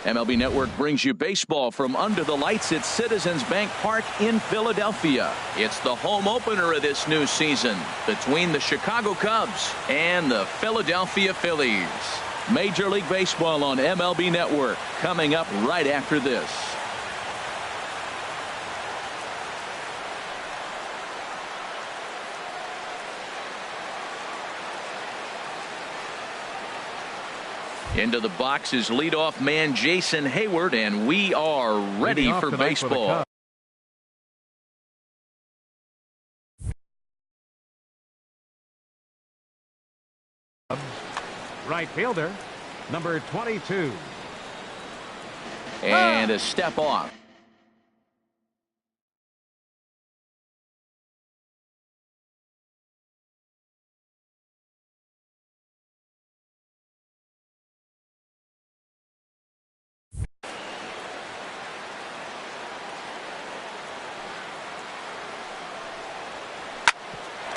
MLB Network brings you baseball from under the lights at Citizens Bank Park in Philadelphia. It's the home opener of this new season between the Chicago Cubs and the Philadelphia Phillies. Major League Baseball on MLB Network coming up right after this. Into the box is leadoff man Jason Hayward, and we are ready for baseball. Right fielder, number 22. And a step off.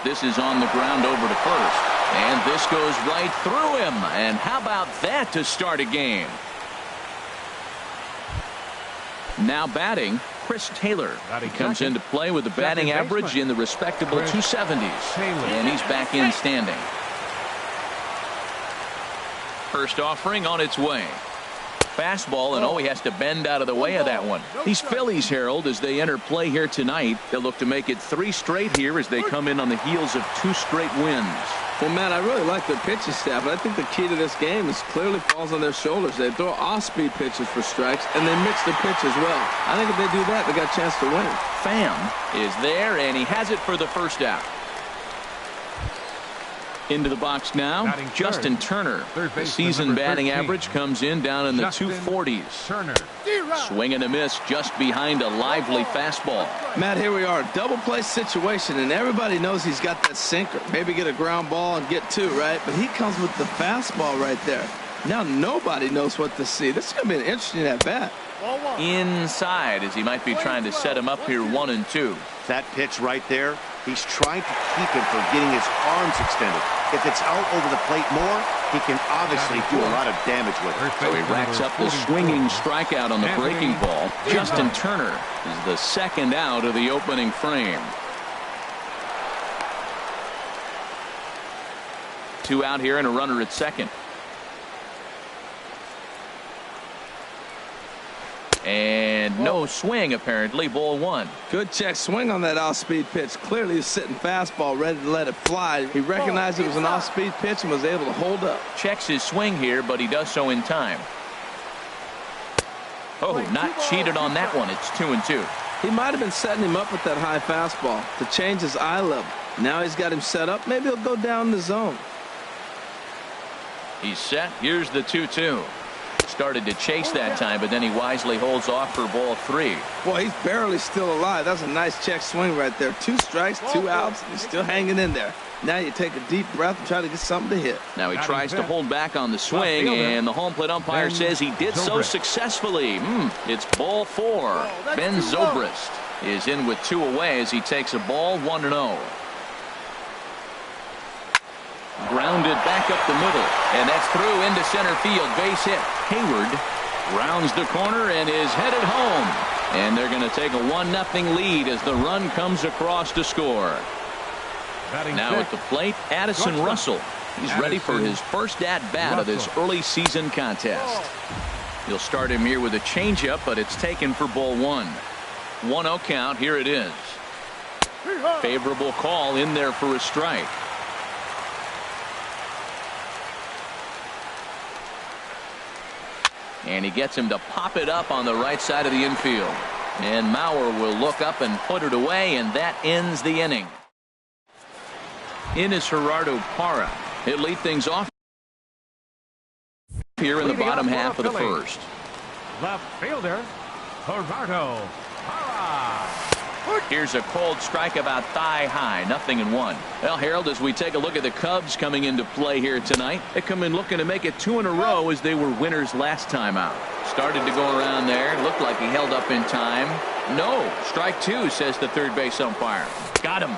This is on the ground over to first. And this goes right through him. And how about that to start a game? Now batting, Chris Taylor. He comes into play with a batting average in the respectable 270s. And he's back in standing. First offering on its way. Fastball, and he has to bend out of the way of that one. These Phillies, Harold, as they enter play here tonight, they'll look to make it 3 straight here as they come in on the heels of 2 straight wins. Well, Matt, I really like their pitching staff, and I think the key to this game is clearly falls on their shoulders. They throw off-speed pitches for strikes, and they mix their pitch as well. I think if they do that, they got a chance to win. Pham is there, and he has it for the first out. Into the box now, Justin Turner. The season batting average comes in down in the 240s. Swing and a miss just behind a lively fastball. Matt, here we are, double play situation, and everybody knows he's got that sinker. Maybe get a ground ball and get 2, right? But he comes with the fastball right there. Now nobody knows what to see. This is going to be an interesting at-bat. Inside, as he might be trying to set him up here 1-2. That pitch right there, he's trying to keep him from getting his arms extended. If it's out over the plate more, he can obviously do a lot of damage with it. So he racks up the swinging strikeout on the breaking ball. Justin Turner is the second out of the opening frame. 2 out here and a runner at second. And no swing, apparently. Ball 1. Good check swing on that off-speed pitch. Clearly he's sitting fastball, ready to let it fly. He recognized it was an off-speed pitch and was able to hold up. Checks his swing here, but he does so in time. Not cheated on that one. It's 2-2. He might have been setting him up with that high fastball to change his eye level. Now he's got him set up. Maybe he'll go down the zone. He's set. Here's the 2-2. Started to chase that time, but then he wisely holds off for ball 3. Boy, he's barely still alive. That's a nice check swing right there. 2 strikes, 2 outs, and he's still hanging in there. Now you take a deep breath and try to get something to hit. Now he tries to hold back on the swing, and the home plate umpire says he did so successfully. It's ball 4. Ben Zobrist is in with 2 away as he takes a ball 1-0. Grounded back up the middle, and that's through into center field. Base hit. Hayward rounds the corner and is headed home. And they're going to take a 1-0 lead as the run comes across to score. Now at the plate, Addison Russell. He's ready for his first at-bat of this early season contest. He'll start him here with a changeup, but it's taken for ball 1. 1-0 count. Here it is. Favorable call in there for a strike. And he gets him to pop it up on the right side of the infield. And Mauer will look up and put it away, and that ends the inning. In is Gerardo Parra. He'll lead things off here in the bottom half of the first. Left fielder, Gerardo Parra. Here's a cold strike about thigh high. 0-1. Well, Harold, as we take a look at the Cubs coming into play here tonight, they come in looking to make it 2 in a row as they were winners last time out. Started to go around there. Looked like he held up in time. No. Strike 2, says the third base umpire. Got him.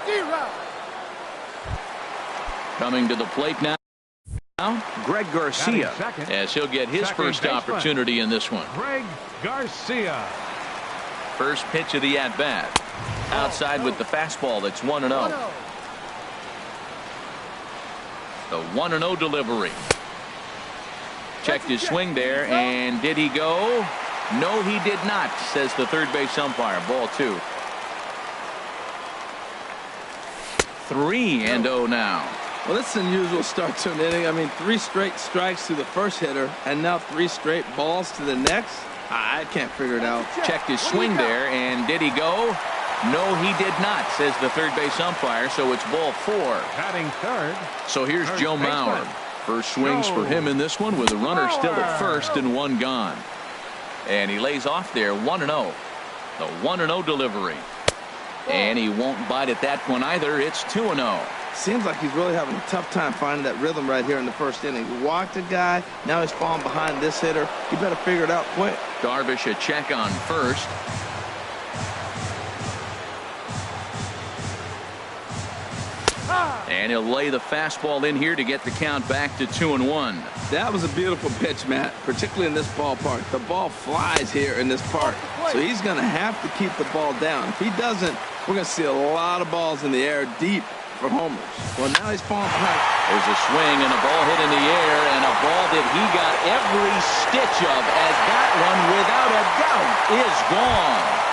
Coming to the plate now. Now, Greg Garcia, second. as he'll get his Second first baseman. opportunity in this one. Greg Garcia. First pitch of the at-bat. Outside with the fastball. That's 1-0. The 1-0 delivery. Checked his swing there, and did he go? No, he did not, says the third base umpire. Ball 2. 3-0 now. Well, this is an unusual start to an inning. I mean, 3 straight strikes to the first hitter, and now 3 straight balls to the next. I can't figure it out. Checked his swing there, and did he go? No, he did not, says the third base umpire, so it's ball 4. Batting third. So here's Third Joe baseman. Mauer. First swings for him in this one with a runner still at first and 1 gone. And he lays off there 1-0. The 1-0 delivery. And he won't bite at that one either. It's 2-0. Seems like he's really having a tough time finding that rhythm right here in the first inning. He walked a guy. Now he's falling behind this hitter. You better figure it out quick. Darvish a check on first. And he'll lay the fastball in here to get the count back to 2-1. That was a beautiful pitch, Matt, particularly in this ballpark. The ball flies here in this park, so he's going to have to keep the ball down. If he doesn't, we're going to see a lot of balls in the air deep for homers. Well, now he's falling behind. There's a swing and a ball hit in the air, and a ball that he got every stitch of, as that one, without a doubt, is gone.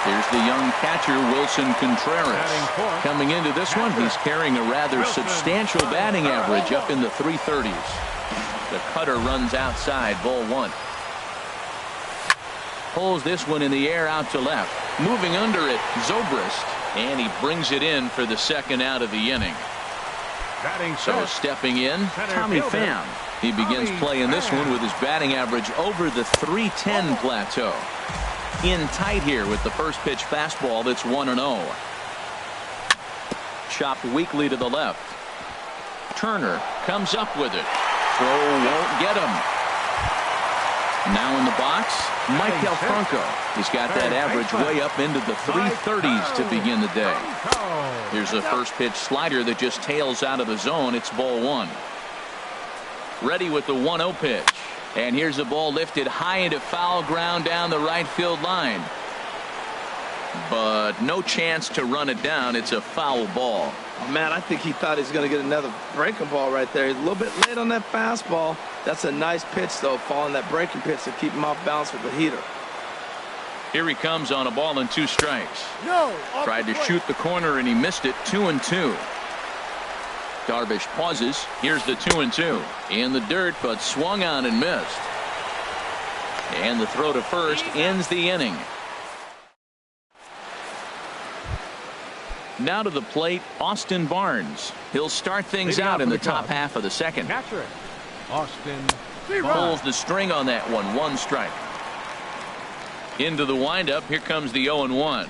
Here's the young catcher, Wilson Contreras. Coming into this one, he's carrying a rather substantial batting average up in the 330s. The cutter runs outside, ball 1. Pulls this one in the air out to left. Moving under it, Zobrist. And he brings it in for the second out of the inning. So stepping in, Tommy Pham. He begins playing this one with his batting average over the 310 plateau. In tight here with the first pitch fastball that's 1-0. Chopped weakly to the left. Turner comes up with it. Throw won't get him. Now in the box, Maikel Franco. He's got that average way up into the 330s to begin the day. Here's a first pitch slider that just tails out of the zone. It's ball 1. Ready with the 1-0 pitch. And here's a ball lifted high into foul ground down the right field line. But no chance to run it down. It's a foul ball. Oh, man, I think he thought he was going to get another breaking ball right there. He's a little bit late on that fastball. That's a nice pitch, though, following that breaking pitch to keep him off balance with the heater. Here he comes on a ball and 2 strikes. No, Tried to shoot the corner, and he missed it. 2-2. Darvish pauses. Here's the 2-2. In the dirt, but swung on and missed. And the throw to first ends the inning. Now to the plate, Austin Barnes. He'll start things out in the top half of the second. Catcher, Austin Pulls the string on that one. 1 strike. Into the windup. Here comes the 0-1.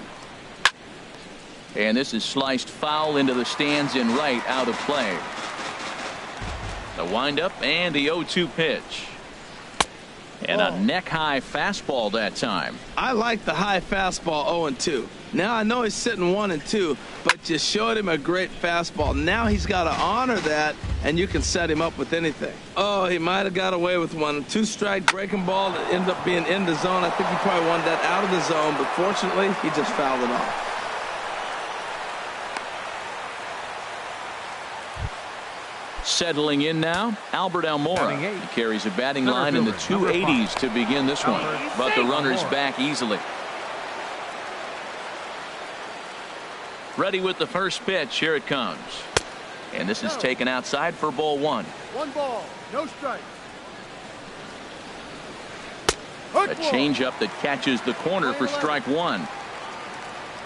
And this is sliced foul into the stands in right, out of play. The windup and the 0-2 pitch. And a neck-high fastball that time. I like the high fastball 0-2. Now I know he's sitting 1-2, but you showed him a great fastball. Now he's got to honor that, and you can set him up with anything. Oh, he might have got away with one. 2-strike breaking ball that ended up being in the zone. I think he probably wanted that out of the zone, but fortunately, he just fouled it off. Settling in now, Albert Almora. He carries a batting line in the 280s to begin this one, but the runner's back easily. Ready with the first pitch. Here it comes. And this is taken outside for ball 1. 1 ball, no strike. A changeup that catches the corner for strike 1.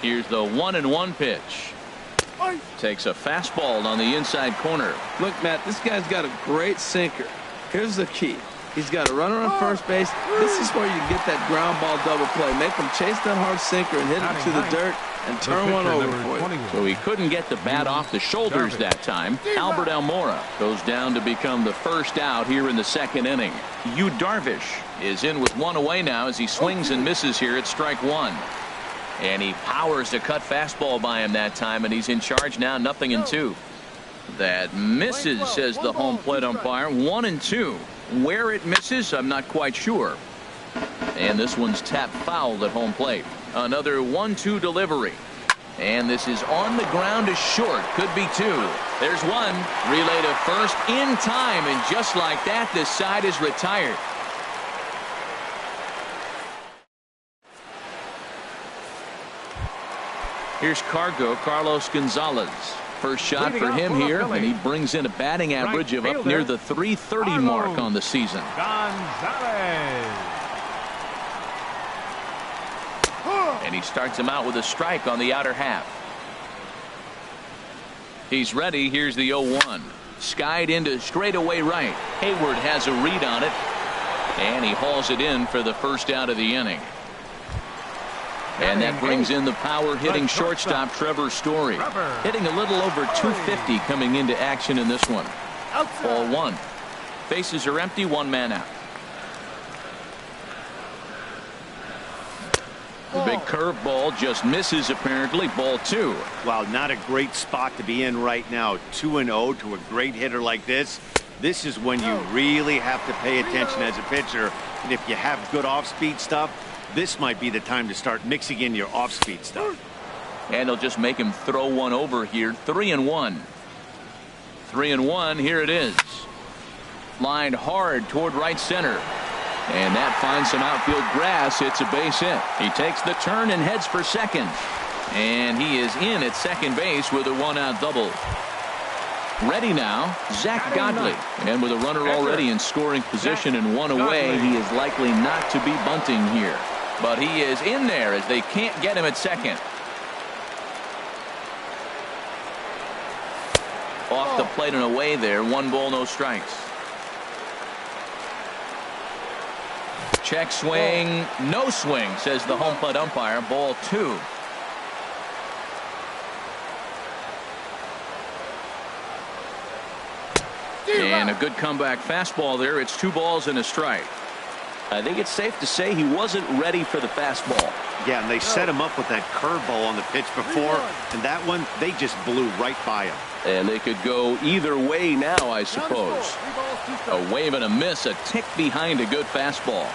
Here's the 1-1 pitch. Takes a fastball on the inside corner. Look, Matt, this guy's got a great sinker. Here's the key. He's got a runner on first base. This is where you get that ground ball double play. Make him chase that hard sinker and hit it to the dirt and turn one over for you. So he couldn't get the bat off the shoulders that time. Albert Almora goes down to become the first out here in the second inning. Yu Darvish is in with 1 away now as he swings and misses here at strike 1. And he powers a cut fastball by him that time, and he's in charge now, 0-2. That misses, says the home plate umpire. 1-2. Where it misses, I'm not quite sure. And this one's tapped foul at home plate. Another 1-2 delivery. And this is on the ground to short. Could be two. There's one. Relay to first in time. And just like that, this side is retired. Here's Carlos Gonzalez. First shot for him here, and he brings in a batting average of up near the .330 mark on the season. Gonzalez. And he starts him out with a strike on the outer half. He's ready. Here's the 0-1. Skied into straightaway right. Hayward has a read on it, and he hauls it in for the first out of the inning. And that brings in the power-hitting shortstop Trevor Story, hitting a little over 250 coming into action in this one. Ball one. Bases are empty, one man out. The big curveball just misses apparently. Ball two. Wow, not a great spot to be in right now. 2-0 to a great hitter like this. This is when you really have to pay attention as a pitcher. And if you have good off-speed stuff, this might be the time to start mixing in your off-speed stuff. And he'll just make him throw one over here. 3-1. 3-1. Here it is. Lined hard toward right center. And that finds some outfield grass. It's a base hit. He takes the turn and heads for second. And he is in at second base with a one-out double. Ready now, Zach Godley. And with a runner already in scoring position and one away, he is likely not to be bunting here. But he is in there as they can't get him at second. Off the plate and away there. 1 ball, no strikes. Check swing, no swing, says the home plate umpire. Ball two. And a good comeback fastball there. It's 2 balls and a strike. I think it's safe to say he wasn't ready for the fastball. Yeah, and they set him up with that curveball on the pitch before, and that one, they just blew right by him. And they could go either way now, I suppose. A wave and a miss, a tick behind a good fastball.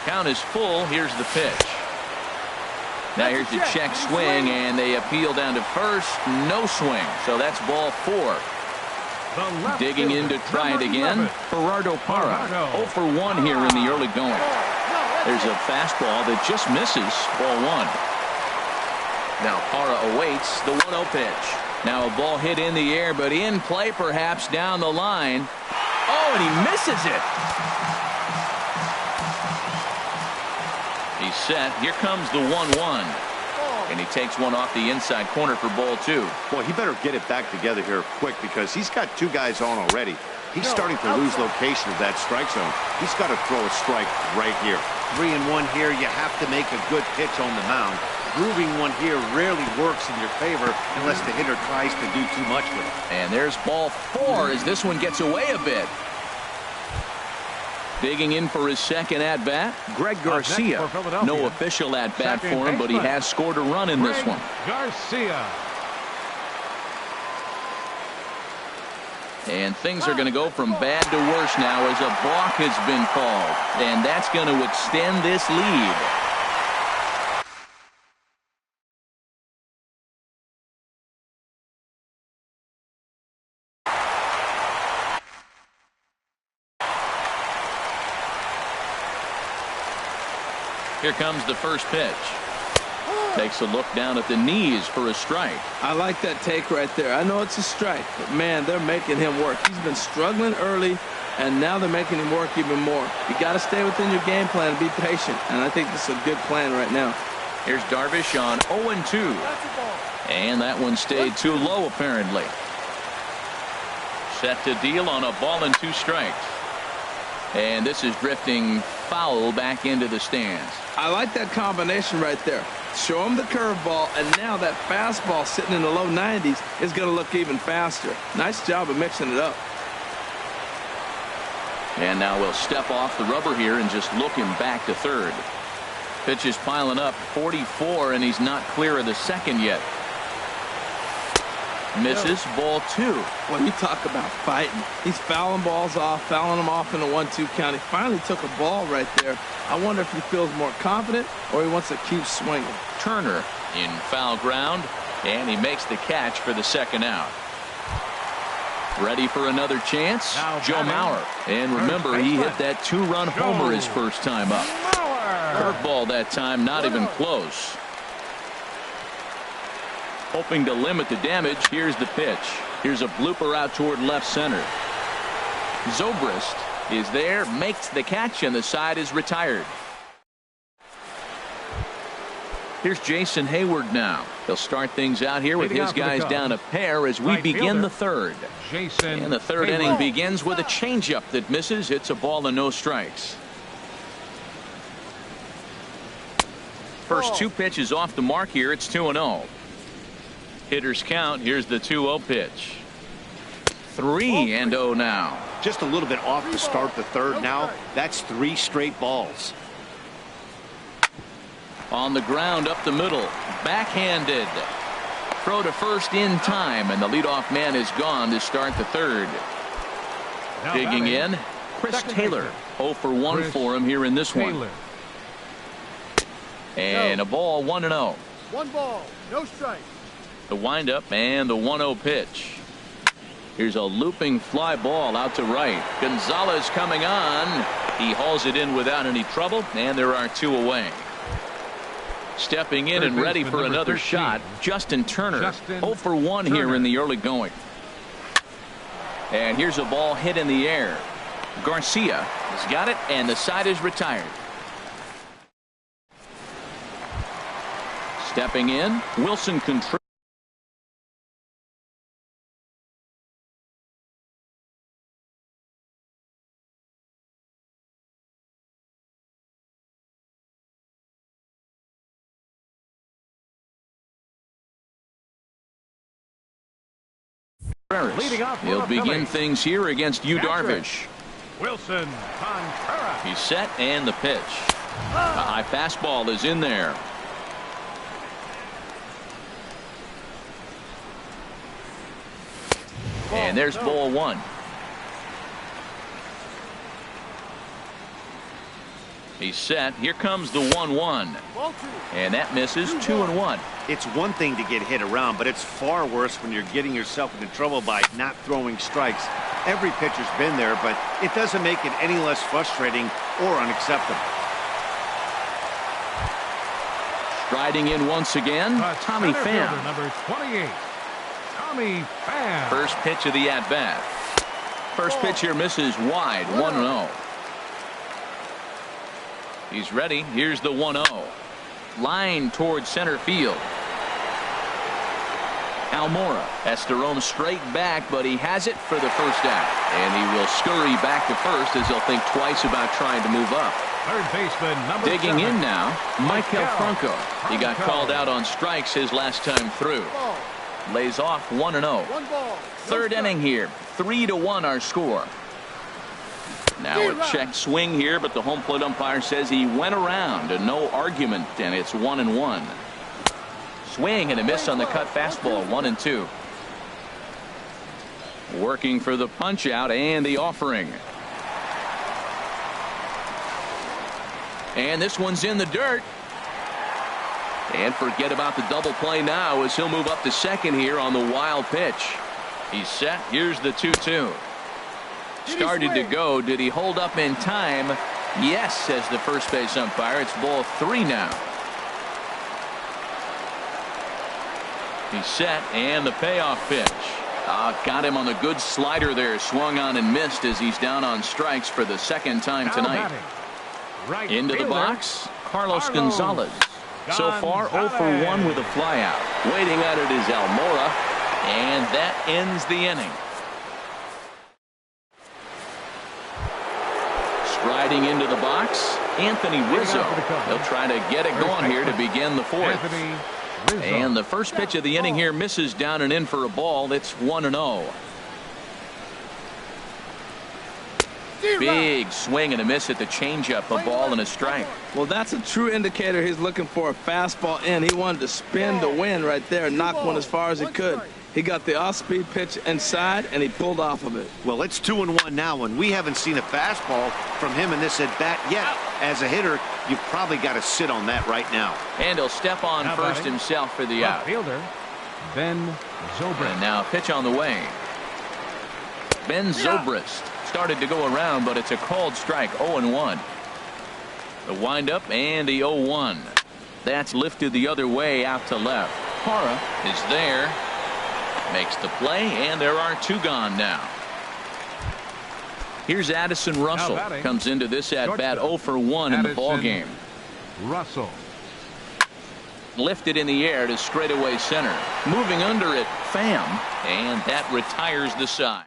Count is full. Here's the pitch. Now here's the check swing, and they appeal down to first. No swing, so that's ball 4. Digging in to try it again, Gerardo Parra. 0 for 1 here in the early going. There's a fastball that just misses. Ball 1. Now Parra awaits the 1-0 pitch. Now a ball hit in the air, but in play perhaps down the line. Oh, and he misses it. He's set. Here comes the 1-1. And he takes one off the inside corner for ball 2. Boy, he better get it back together here quick because he's got 2 guys on already. He's starting to lose location of that strike zone. He's got to throw a strike right here. 3-1 here. You have to make a good pitch on the mound. Grooving one here rarely works in your favor unless the hitter tries to do too much with it. And there's ball 4 as this one gets away a bit. Digging in for his second at-bat, Greg Garcia. No official at-bat for him, but he has scored a run in this one. Garcia. And things are going to go from bad to worse now as a balk has been called. And that's going to extend this lead. Here comes the first pitch. Takes a look down at the knees for a strike. I like that take right there. I know it's a strike, but man, they're making him work. He's been struggling early, and now they're making him work even more. You got to stay within your game plan and be patient, and I think this is a good plan right now. Here's Darvish on 0-2. And that one stayed too low apparently. Set to deal on a ball and 2 strikes. And this is drifting foul back into the stands. I like that combination right there. Show him the curveball, and now that fastball sitting in the low 90s is going to look even faster. Nice job of mixing it up. And now we'll step off the rubber here and just look him back to third. Pitch is piling up, 44, and he's not clear of the second yet. Misses. Ball 2. Well, you talk about fighting. He's fouling balls off, fouling them off in a 1-2 count. He finally took a ball right there. I wonder if he feels more confident or he wants to keep swinging. Turner in foul ground, and he makes the catch for the second out. Ready for another chance? Now Joe Mauer. And remember, he hit that 2-run homer his first time up. Curveball that time, not even close. Hoping to limit the damage, here's the pitch. Here's a blooper out toward left center. Zobrist is there, makes the catch, and the side is retired. Here's Jason Hayward now. He'll start things out here with his guys down a pair as we begin the third. And the third inning begins with a changeup that misses. It's a ball and no strikes. First 2 pitches off the mark here. It's 2-0. Hitters count. Here's the 2-0 pitch. 3-0 now. Just a little bit off to start the third now. That's 3 straight balls. On the ground up the middle. Backhanded. Throw to first in time, and the leadoff man is gone to start the third. Digging in, Chris Taylor. 0 for 1 for him here in this one. And a ball, 1-0. 1 ball, no strike. The windup and the 1-0 pitch. Here's a looping fly ball out to right. Gonzalez coming on. He hauls it in without any trouble, and there are 2 away. Stepping in and ready for another shot, Justin Turner. 0 for 1 here in the early going. And here's a ball hit in the air. Garcia has got it, and the side is retired. Stepping in, Wilson Contreras. He'll begin things here against Yu Darvish. Wilson Contreras. He's set, and the pitch. A high fastball is in there. And there's ball 1. He's set. Here comes the 1-1. And that misses. 2-1. It's one thing to get hit around, but it's far worse when you're getting yourself into trouble by not throwing strikes. Every pitcher's been there, but it doesn't make it any less frustrating or unacceptable. Striding in once again, Tommy Pham. Number 28, Tommy Pham. First pitch of the at-bat. First pitch here misses wide. 1-0. He's ready. Here's the 1-0. Line towards center field. Almora has to roam straight back, but he has it for the first out. And he will scurry back to first as he'll think twice about trying to move up. Third baseman, number Digging 7. in now, Michael Franco. He got called out on strikes his last time through. Lays off 1-0. Third inning here. 3-1 our score. Now a check swing here, but the home plate umpire says he went around and no argument, and it's 1-1. Swing and a miss on the cut fastball. 1-2. Working for the punch out and the offering. And this one's in the dirt. And forget about the double play now as he'll move up to second here on the wild pitch. He's set. Here's the 2-2. Started to go. Did he hold up in time? Yes, says the first base umpire. It's ball 3 now. He's set, and the payoff pitch. Got him on the good slider there. Swung on and missed as he's down on strikes for the second time tonight. Into the box, Carlos Gonzalez. So far 0 for 1 with a flyout. Waiting at it is Almora, and that ends the inning. Striding into the box, Anthony Rizzo. He'll try to get it going here to begin the fourth. And the first pitch of the inning here misses down and in for a ball. It's 1-0. Big swing and a miss at the changeup, a ball and a strike. Well, that's a true indicator he's looking for a fastball in. He wanted to spin to win right there, knock one as far as he could. He got the off-speed pitch inside, and he pulled off of it. Well, it's 2-1 now, and we haven't seen a fastball from him in this at-bat yet. As a hitter, you've probably got to sit on that right now. And he'll step on Now first batting, himself for the out. Fielder, Ben Zobrist. And now a pitch on the way. Ben Zobrist started to go around, but it's a called strike. 0-1. The windup and the 0-1. That's lifted the other way out to left. Parra is there. Makes the play, and there are two gone now. Here's Addison Russell. Comes into this at-bat 0 for 1 in the ball game. Russell. Lifted in the air to straightaway center. Moving under it, Pham, and that retires the side.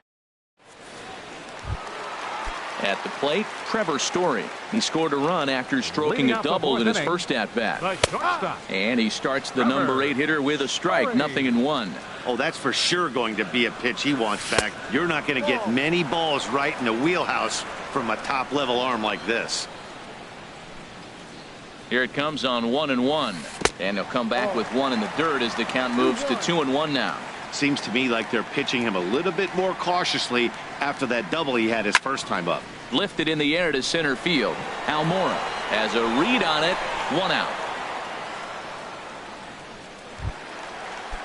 At the plate, Trevor Story. He scored a run after stroking a double in his first at-bat. And he starts the number 8 hitter with a strike, 0-1. Oh, that's for sure going to be a pitch he wants back. You're not going to get many balls right in the wheelhouse from a top-level arm like this. Here it comes on 1-1. And he'll come back with one in the dirt as the count moves to 2-1 now. Seems to me like they're pitching him a little bit more cautiously after that double he had his first time up. Lifted in the air to center field. Almora has a read on it. 1 out.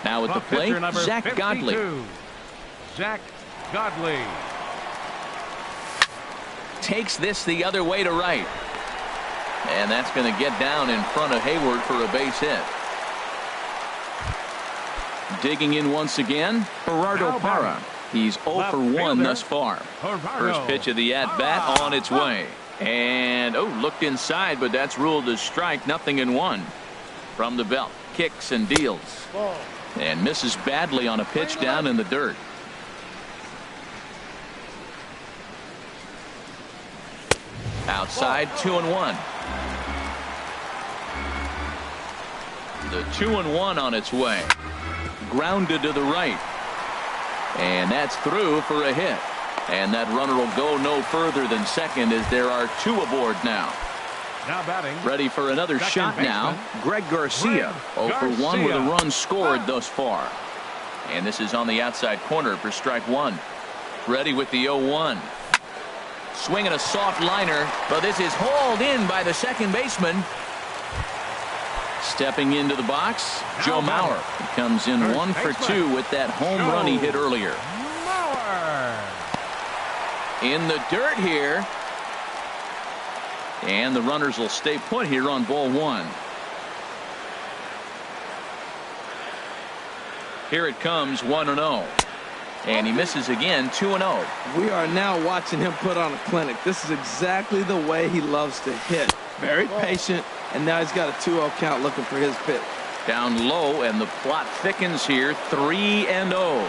Now at the plate, Zach Godley. Zach Godley takes this the other way to right. And that's going to get down in front of Hayward for a base hit. Digging in once again, Gerardo Parra. He's 0 for 1 thus far. First pitch of the at-bat on its way. And, looked inside, but that's ruled a strike, 0-1. From the belt, kicks and deals. And misses badly on a pitch down in the dirt. Outside, 2-1. The 2-1 on its way. Grounded to the right. And that's through for a hit. And that runner will go no further than second as there are 2 aboard now. Now batting. Ready for another shot now. Greg Garcia. 0 for 1 with a run scored thus far. And this is on the outside corner for strike 1. Ready with the 0-1. Swinging a soft liner, but this is hauled in by the second baseman. Stepping into the box, Joe Mauer. He comes in 1 for 2 with that home run he hit earlier. In the dirt here. And the runners will stay put here on ball 1. Here it comes, 1-0. And he misses again, 2-0. We are now watching him put on a clinic. This is exactly the way he loves to hit. Very patient, and now he's got a 2-0 count looking for his pitch. Down low, and the plot thickens here, 3-0.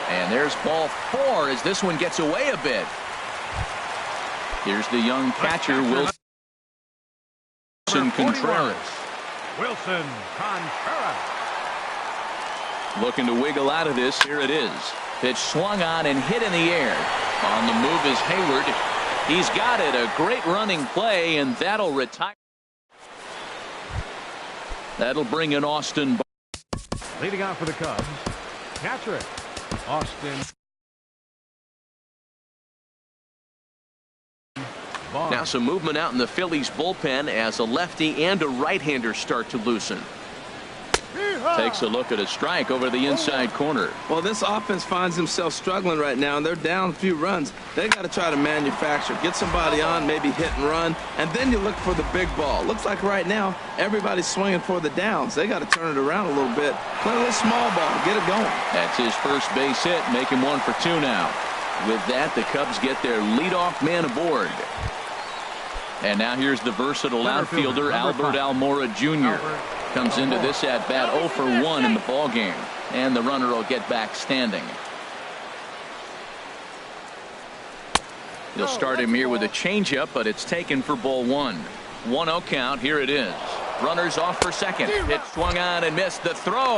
And there's ball 4 as this one gets away a bit. Here's the young catcher, Wilson Contreras. Wilson Contreras. Looking to wiggle out of this. Here it is. Pitch swung on and hit in the air. On the move is Hayward. He's got it. A great running play, and that'll retire. That'll bring in Austin. Leading off for the Cubs, catcher Austin. Now some movement out in the Phillies bullpen as a lefty and a right-hander start to loosen. Takes a look at a strike over the inside corner. Well, this offense finds himself struggling right now, and they're down a few runs. They got to try to manufacture, get somebody on, maybe hit and run, and then you look for the big ball. Looks like right now everybody's swinging for the downs. They got to turn it around a little bit, play a little small ball, get it going. That's his first base hit, make him 1 for 2 now. With that, the Cubs get their leadoff man aboard. And now here's the versatile outfielder Albert Almora Jr. Comes into this at bat 0 for 1 in the ball game, and the runner will get back standing. They'll start him here with a changeup, but it's taken for ball 1. 1-0 count. Here it is. Runners off for second. Pitch swung on and missed. The throw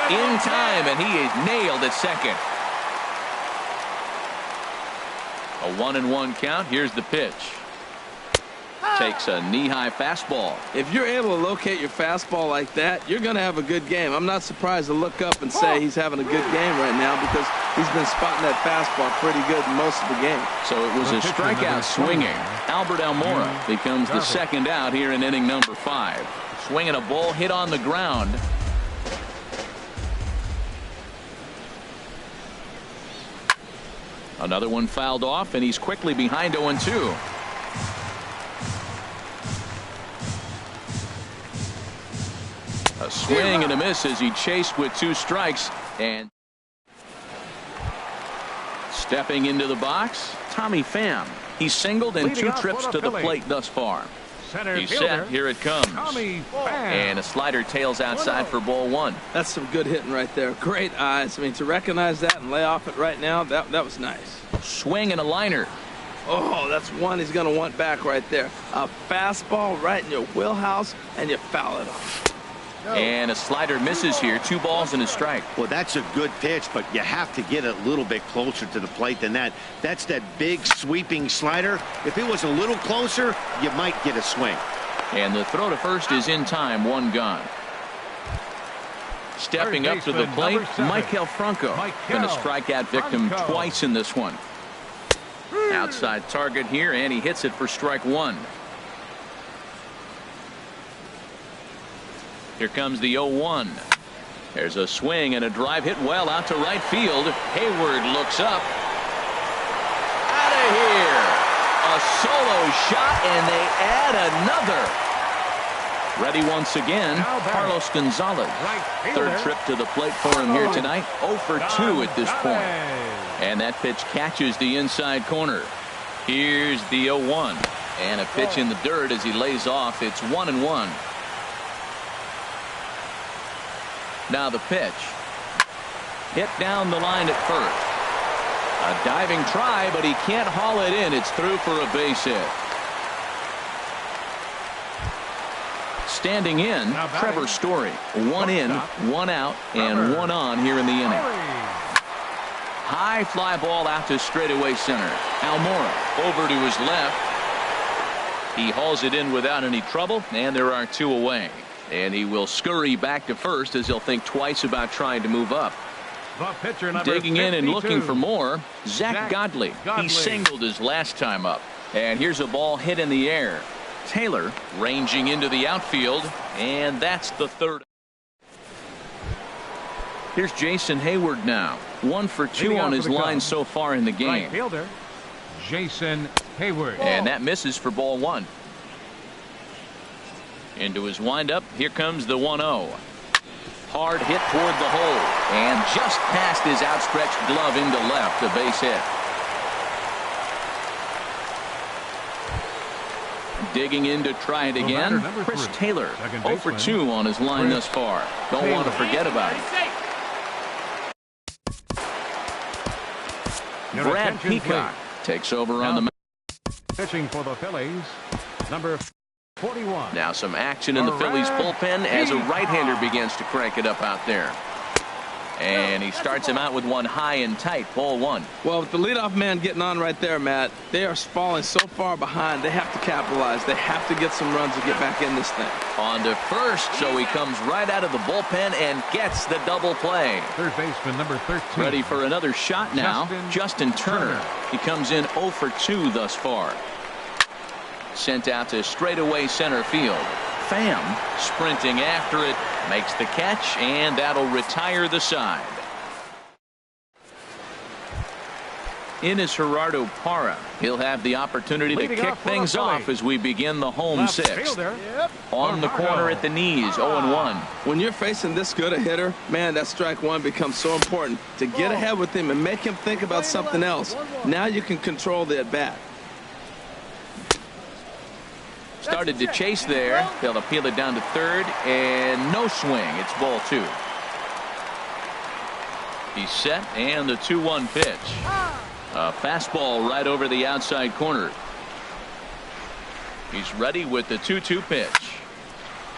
in time, and he is nailed at second. A 1-1 count. Here's the pitch. takes a knee-high fastball. If you're able to locate your fastball like that, you're going to have a good game. I'm not surprised to look up and say he's having a good game right now because he's been spotting that fastball pretty good most of the game. So it was a strikeout swinging. Albert Almora becomes the second out here in inning number 5. Swinging a ball hit on the ground. Another one fouled off, and he's quickly behind 0-2. A swing and a miss as he chased with 2 strikes. And stepping into the box, Tommy Pham. He's singled in 2 trips to the plate thus far. He's set. Here it comes. And a slider tails outside for ball 1. That's some good hitting right there. Great eyes. I mean, to recognize that and lay off it right now, that was nice. Swing and a liner. Oh, that's one he's going to want back right there. A fastball right in your wheelhouse, and you foul it off. And a slider misses here. 2 balls and a strike. Well, that's a good pitch, but you have to get a little bit closer to the plate than that. That's that big sweeping slider. If it was a little closer, you might get a swing. And the throw to first is in time. 1 gone. Stepping up to the plate, Maikel Franco. Been a strikeout victim twice in this one. Outside target here, and he hits it for strike 1. Here comes the 0-1. There's a swing and a drive hit well out to right field. Hayward looks up. Out of here. A solo shot, and they add another. Ready once again, Carlos Gonzalez. Third trip to the plate for him here tonight. 0 for 2 at this point. And that pitch catches the inside corner. Here's the 0-1. And a pitch in the dirt as he lays off. It's 1-1. Now the pitch. Hit down the line at first. A diving try, but he can't haul it in. It's through for a base hit. Standing in, Trevor Story. 1 in, 1 out, and 1 on here in the inning. High fly ball out to straightaway center. Almora over to his left. He hauls it in without any trouble, and there are 2 away. And he will scurry back to first as he'll think twice about trying to move up. Digging in and looking for more, Zach Godley. He singled his last time up. And here's a ball hit in the air. Taylor ranging into the outfield, and that's the 3rd. Here's Jason Hayward now. 1 for 2 on his line so far in the game. Right fielder, Jason Hayward. And that misses for ball 1. Into his windup, here comes the 1-0. Hard hit toward the hole, and just past his outstretched glove into left, a base hit. Digging in to try it again, Chris Taylor. 0 for 2 on his line thus far. Don't want to forget about him. Brad Peacock takes over on the mound. Pitching for the Phillies, number 41. Now some action in the Phillies bullpen as a right-hander begins to crank it up out there. And he starts him out with one high and tight. Ball 1. Well, with the leadoff man getting on right there, Matt, they are falling so far behind. They have to capitalize. They have to get some runs to get back in this thing. On to first, so he comes right out of the bullpen and gets the double play. Third baseman number 13. Ready for another shot now. Justin Turner. He comes in 0 for 2 thus far. Sent out to straightaway center field. Pham sprinting after it, makes the catch, and that'll retire the side. In is Gerardo Parra. He'll have the opportunity to kick things off as we begin the home 6th. On the corner at the knees, 0-1. When you're facing this good a hitter, man, that strike 1 becomes so important. To get ahead with him and make him think about something else. Now you can control the at-bat. Started to chase there. They'll appeal it down to third, and no swing. It's ball 2. He's set, and the 2-1 pitch. A fastball right over the outside corner. He's ready with the 2-2 pitch.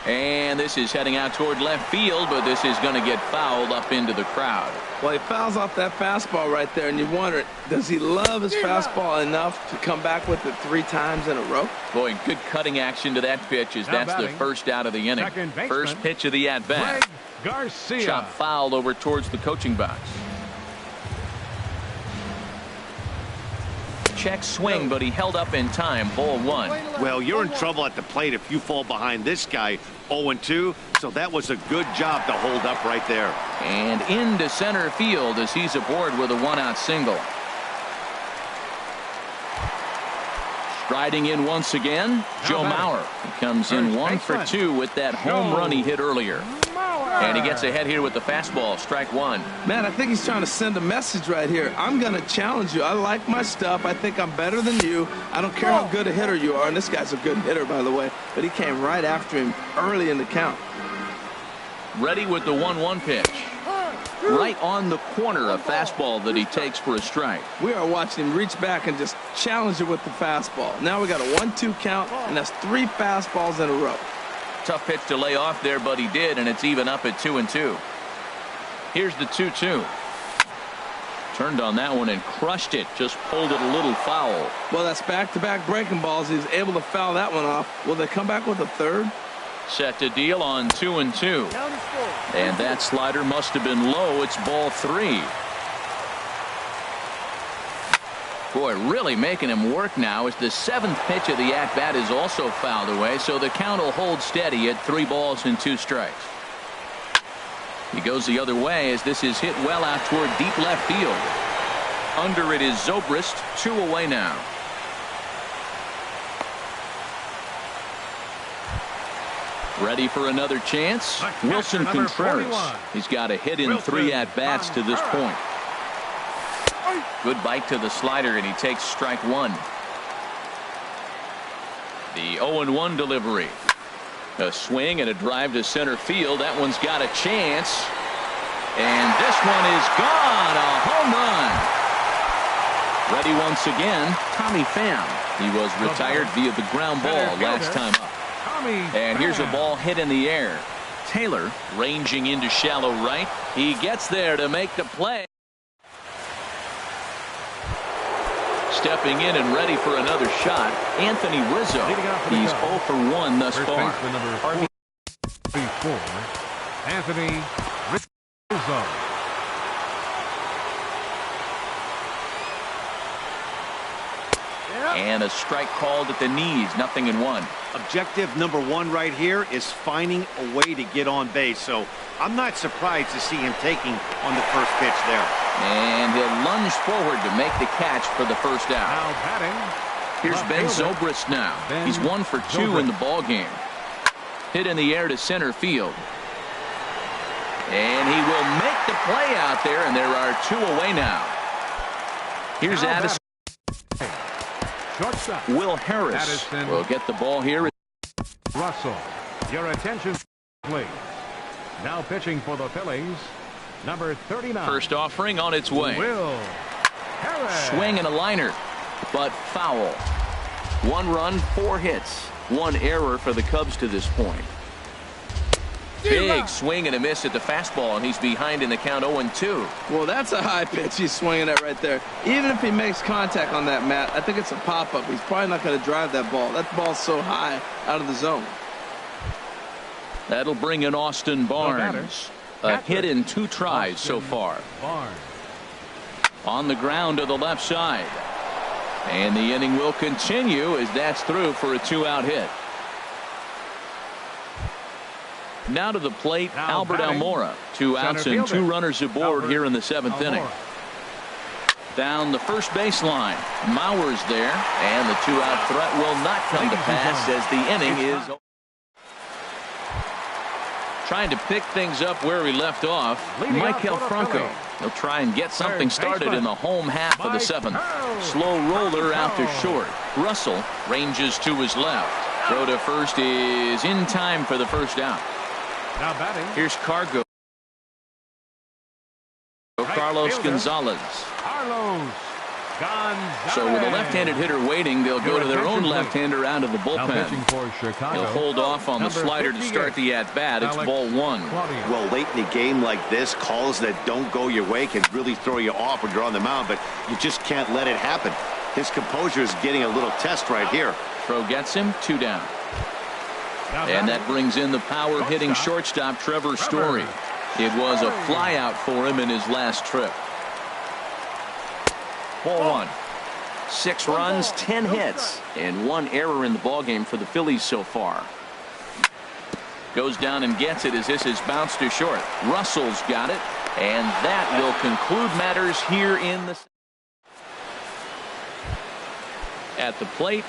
And this is heading out toward left field, but this is going to get fouled up into the crowd. Well, he fouls off that fastball right there, and you wonder, does he love his fastball enough to come back with it 3 times in a row? Boy, good cutting action to that pitch as that's the first out of the inning. First pitch of the at-bat. Garcia. Shot fouled over towards the coaching box. Check swing, but he held up in time. Ball 1. Well, you're in trouble at the plate if you fall behind this guy. 0-2, so that was a good job to hold up right there. And into center field as he's aboard with a 1-out single. Striding in once again, Joe Mauer. He comes in 1 for 2 with that home run he hit earlier. And he gets ahead here with the fastball. Strike 1. Man, I think he's trying to send a message right here. I'm going to challenge you. I like my stuff. I think I'm better than you. I don't care how good a hitter you are. And this guy's a good hitter, by the way. But he came right after him early in the count. Ready with the 1-1 pitch. Right on the corner, a fastball that he takes for a strike. We are watching him reach back and just challenge it with the fastball. Now we got a 1-2 count, and that's 3 fastballs in a row. Tough pitch to lay off there, but he did, and it's even up at 2-2. Here's the 2-2. Turned on that one and crushed it. Just pulled it a little foul. Well, that's back-to-back breaking balls. He's able to foul that one off. Will they come back with a third? Set to deal on 2-2. And that slider must have been low. It's ball 3. Boy, really making him work now as the 7th pitch of the at-bat is also fouled away, so the count will hold steady at 3 balls and 2 strikes. He goes the other way as this is hit well out toward deep left field. Under it is Zobrist, 2 away now. Ready for another chance? Wilson Contreras. 41. He's got a hit in 3 at-bats to this point. Good bite to the slider, and he takes strike 1. The 0-1 delivery. A swing and a drive to center field. That one's got a chance. And this one is gone. A home run. Ready once again, Tommy Pham. He was retired via the ground ball last time up. And here's a ball hit in the air. Taylor ranging into shallow right. He gets there to make the play. Stepping in and ready for another shot, Anthony Rizzo. He's 0 for 1 thus far. Number 44, Anthony Rizzo. And a strike called at the knees. 0-1. Objective number 1 right here is finding a way to get on base. So I'm not surprised to see him taking on the first pitch there. And he'll lunge forward to make the catch for the first out. Now batting. Here's Ben Zobrist now. He's 1 for 2 in the ball game. Hit in the air to center field. And he will make the play out there, and there are 2 away now. Here's Addison. Shortstop. Will Harris Addison. will get the ball here. Russell. Your attention, please. Now pitching for the Phillies, number 39. First offering on its way. Will Harris. Swing and a liner, but foul. 1 run, 4 hits, 1 error for the Cubs to this point. Big swing and a miss at the fastball, and he's behind in the count 0-2. Well, that's a high pitch he's swinging at right there. Even if he makes contact on that, Matt, I think it's a pop-up. He's probably not going to drive that ball. That ball's so high out of the zone. That'll bring in Austin Barnes. A hit in 2 tries so far. Barnes. On the ground to the left side. And the inning will continue as that's through for a 2-out hit. Now to the plate, Albert Almora. 2 outs and 2 runners aboard here in the 7th inning. Down the first baseline. Mauer's there, and the 2-out threat will not come to pass as the inning is trying to pick things up where he left off. Michael Franco. He'll try and get something started in the home half of the 7th. Slow roller out to short. Russell ranges to his left. Throw to first is in time for the first out. Now batting. Here's Carlos Gonzalez. Carlos Gonzalez. So with a left-handed hitter waiting, they'll go to their own left-hander out of the Now pitching bullpen. for Chicago. He'll hold off on the Number slider to 58, start the at-bat. It's Alex ball one. Claudio. Well, late in the game like this, calls that don't go your way can really throw you off when you're on the mound, but you just can't let it happen. His composure is getting a little test right here. Throw gets him, 2 down. Now And that brings in the power-hitting shortstop Trevor Story. It was a flyout for him in his last trip. Ball one. 6 runs, 10 hits, and 1 error in the ballgame for the Phillies so far. Goes down and gets it as this is bounced to short. Russell's got it, and that will conclude matters here in the... At the plate,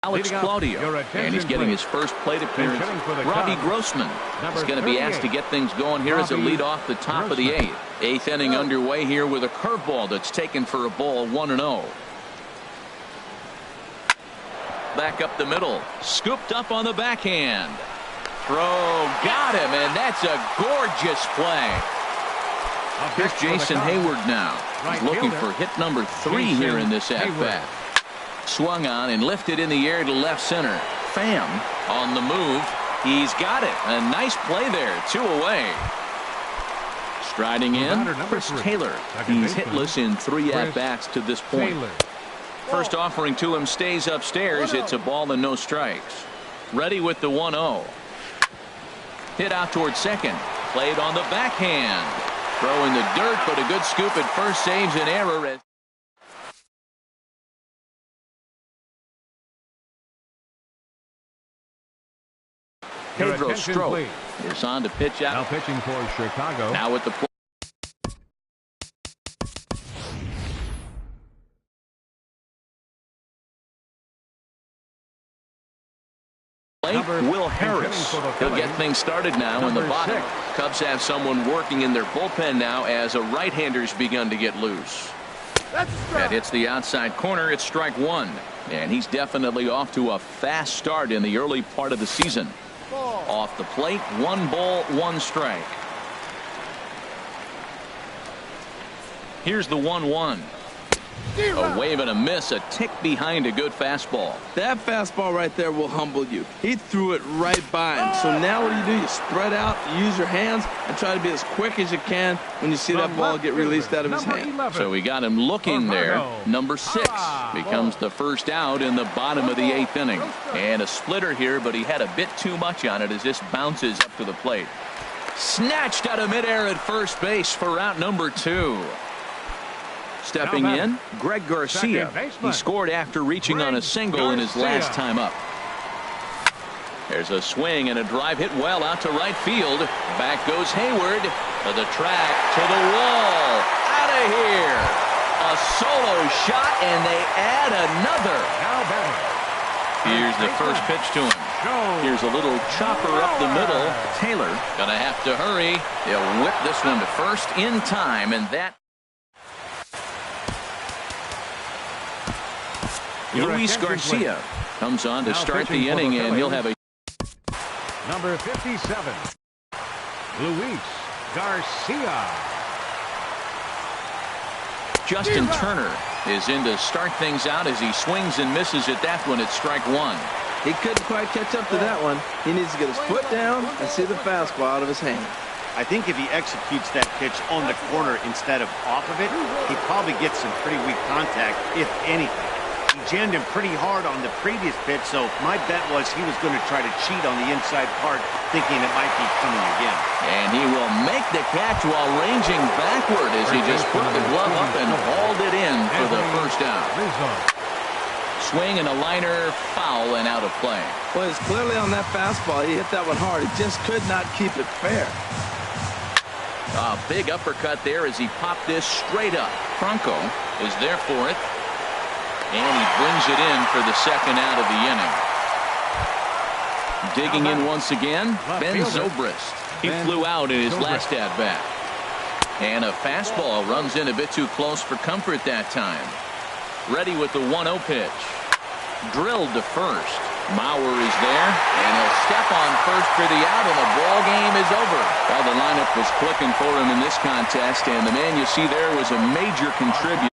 Alex Claudio, and he's getting his first plate appearance. Robbie Grossman is going to be asked to get things going here as a lead off the top of the 8th. 8th inning underway here with a curveball that's taken for a ball, 1-0. Back up the middle, scooped up on the backhand. Throw, got him, and that's a gorgeous play. Here's Jason Hayward now. He's looking for hit number 3 here in this at-bat. Swung on and lifted in the air to left center. Pham on the move. He's got it. A nice play there. 2 away. Striding in, Chris Taylor. He's hitless in 3 at-bats to this point. First offering to him stays upstairs. It's a ball and no strikes. Ready with the 1-0. Hit out towards second. Played on the backhand. Throw in the dirt, but a good scoop at first saves an error. Pedro Strop is on to pitch out. Now pitching for Chicago. Now with the play. Will Harris. He'll get things started now in the bottom. Cubs have someone working in their bullpen now as a right-hander's begun to get loose. That hits the outside corner. It's strike 1. And he's definitely off to a fast start in the early part of the season. Off the plate, 1 ball, 1 strike. Here's the 1-1. A wave and a miss, a tick behind a good fastball. That fastball right there will humble you. He threw it right by him. So now what do? You spread out, you use your hands, and try to be as quick as you can when you see that ball get released out of his hand. So we got him looking there. Number 6 becomes the first out in the bottom of the 8th inning. And a splitter here, but he had a bit too much on it as this bounces up to the plate. Snatched out of midair at first base for out number 2. Stepping in, Greg Garcia. He scored after reaching on a single in his last time up. There's a swing and a drive hit well out to right field. Back goes Hayward to the track, to the wall. Out of here. A solo shot, and they add another. Here's the first pitch to him. Here's a little chopper up the middle. Taylor gonna have to hurry. He'll whip this one to first in time, and that. Luis Garcia comes on to start the inning, and he'll have a number 57, Luis Garcia. Justin Turner is in to start things out as he swings and misses at that one at strike 1. He couldn't quite catch up to that one. He needs to get his foot down and see the fastball out of his hand. I think if he executes that pitch on the corner instead of off of it, he probably gets some pretty weak contact, if anything. He jammed him pretty hard on the previous pitch, so my bet was he was going to try to cheat on the inside part, thinking it might be coming again. And he will make the catch while ranging backward as he just put the glove up and hauled it in for the first out. Swing and a liner, foul and out of play. Well, it's clearly on that fastball. He hit that one hard. He just could not keep it fair. A big uppercut there as he popped this straight up. Franco is there for it. And he brings it in for the second out of the inning. Digging in once again, Ben Zobrist. He flew out in his last at-bat. And a fastball runs in a bit too close for comfort that time. Ready with the 1-0 pitch. Drilled to first. Mauer is there, and he'll step on first for the out, and the ball game is over. Well, the lineup was clicking for him in this contest, and the man you see there was a major contributor.